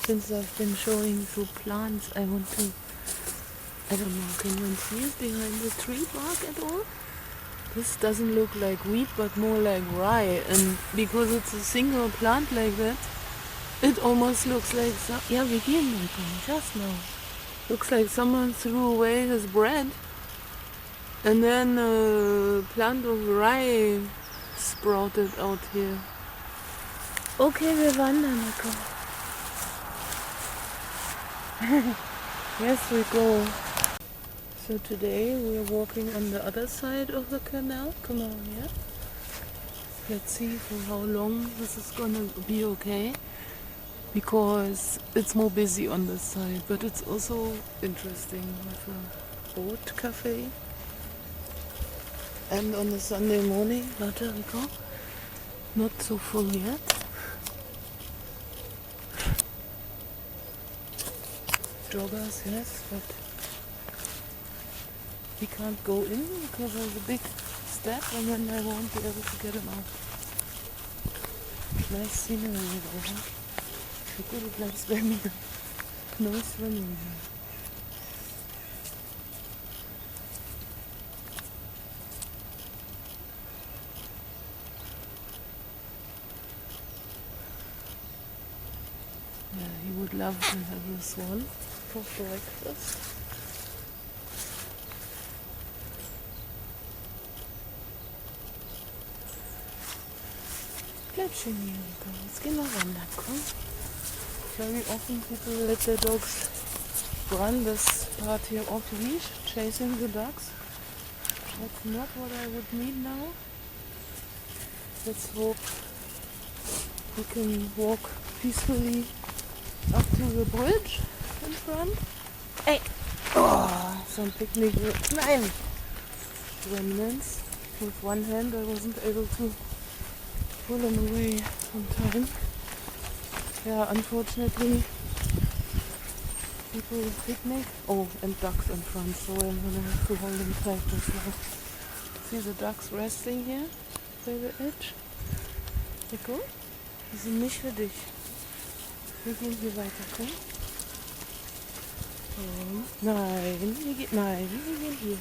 since I've been showing you plants, I want to, I don't know, can one see it behind the tree bark at all? This doesn't look like wheat, but more like rye, and because it's a single plant like that, it almost looks like, yeah, we hear Michael just now. Looks like someone threw away his bread, and then a plant of rye sprouted out here. Okay, wir wandern, Nico. Yes, we go. So today we're walking on the other side of the canal. Come on, yeah? Let's see for how long this is gonna be okay. Because it's more busy on this side, but it's also interesting with a boat cafe. And on the Sunday morning, not so full yet. Joggers, yes, but we can't go in because there's a big step and then I won't be able to get him out. Nice scenery over. Look, it like swimming. No swimming here. Yeah, he would love to have this one for breakfast. Bleib schön hier, Nico. Jetzt gehen wir wandern, komm. Very often people let their dogs run this part here off leash, chasing the ducks. That's not what I would need now. Let's hope we can walk peacefully up to the bridge in front. Hey! Oh, some picnic remnants. With one hand I wasn't able to pull them away on time. Yeah, unfortunately people picnic. Oh, and ducks in front, so I'm gonna have to hold them tight as well. See the ducks resting here by the edge? Nico? Die sind nicht für dich. Wir gehen hier weiter, komm. Nein, wir gehen hier.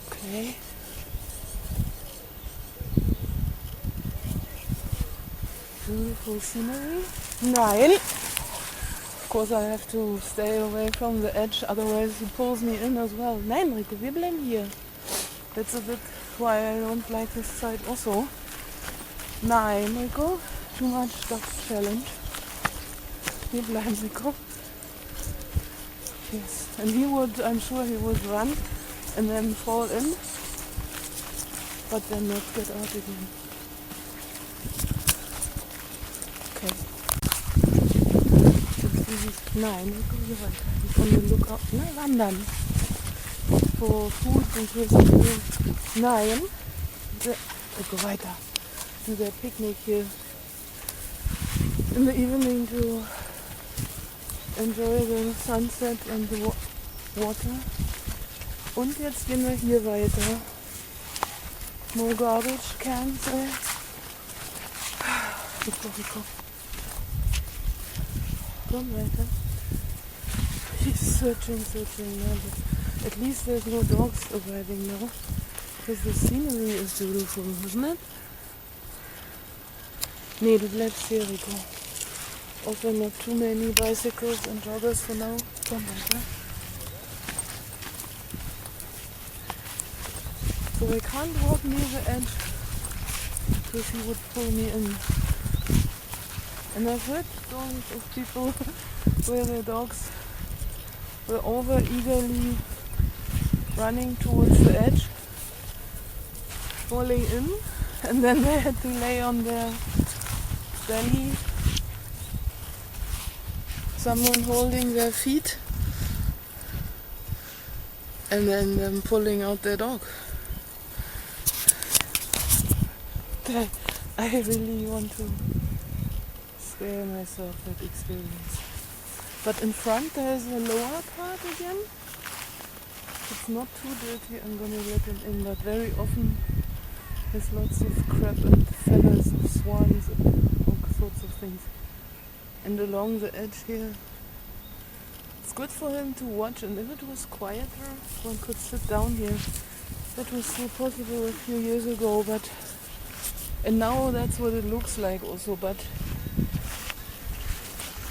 Okay. Beautiful scenery. Nein! Of course I have to stay away from the edge, otherwise he pulls me in as well. Nein, Rico, wir bleiben hier. That's a bit why I don't like this side also. Nein, Rico, too much ducks challenge. Wir bleiben, Rico. Yes, and I'm sure he would run and then fall in, but then not get out again. Okay. Nein, wir kommen hier weiter. On the lookout. Nein, wandern. For food in case of food. Nein. Go weiter. Do their picnic here in the evening to enjoy the sunset and the water. Und jetzt gehen wir hier weiter. More garbage cans. Rico. Komm weiter. He's searching now, but at least there's no dogs arriving now. Because the scenery is beautiful, isn't it? Nee, du bleibst hier, Rico. Also not too many bicycles and joggers for now. Komm weiter. So I can't walk near the edge because he would pull me in. And I've heard stories of people where their dogs were over eagerly running towards the edge, falling in, and then they had to lay on their belly, someone holding their feet, and then them pulling out their dog. I really want to spare myself that experience. But in front there's a lower part again. If it's not too dirty, I'm gonna let him in, but very often there's lots of crab and feathers of swans and all sorts of things. And along the edge here, it's good for him to watch, and if it was quieter, one could sit down here. That was so possible a few years ago, and now that's what it looks like also, but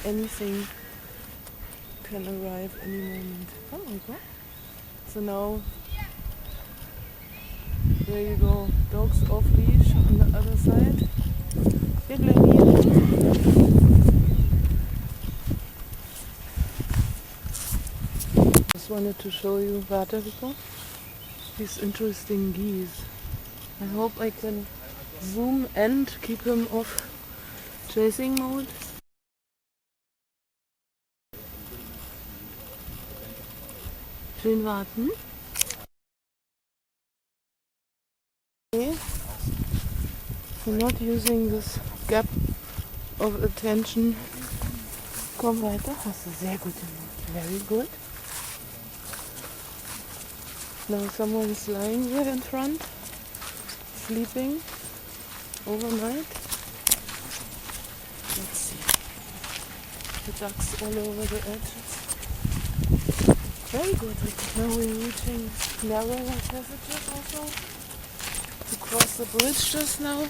anything can arrive any moment. Oh my god. So now, there you go, dogs off leash on the other side. Here, just wanted to show you waterfowl, these interesting geese. I hope I can zoom and keep him off chasing mode. Schön warten. Okay. So not using this gap of attention. Komm weiter. Hast du sehr gut gemacht. Very good. Now someone is lying there in front, sleeping overnight. Let's see. The ducks all over the edges. Very good. Now we're reaching narrower passages also to cross the bridge just now.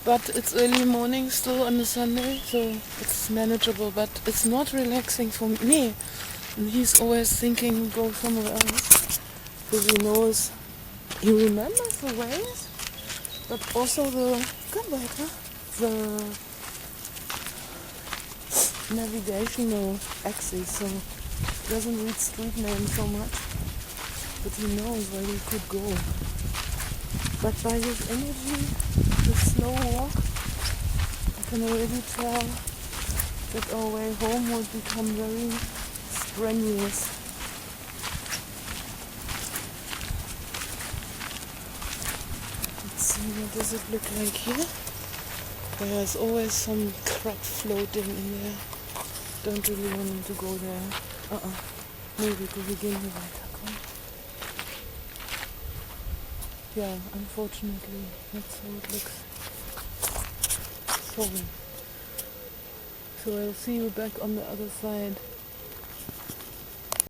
But it's early morning still on a Sunday, so it's manageable. But it's not relaxing for me. And he's always thinking go somewhere else because he knows, he remembers the ways, but also the navigational axis. So he doesn't read street names so much, but he knows where he could go. But by his energy, the slow walk, I can already tell that our way home will become very strenuous. Let's see, what does it look like here? There's always some crab floating in there. Don't really want him to go there. Maybe to begin with. Yeah, unfortunately, that's how it looks. Sorry. So I'll see you back on the other side.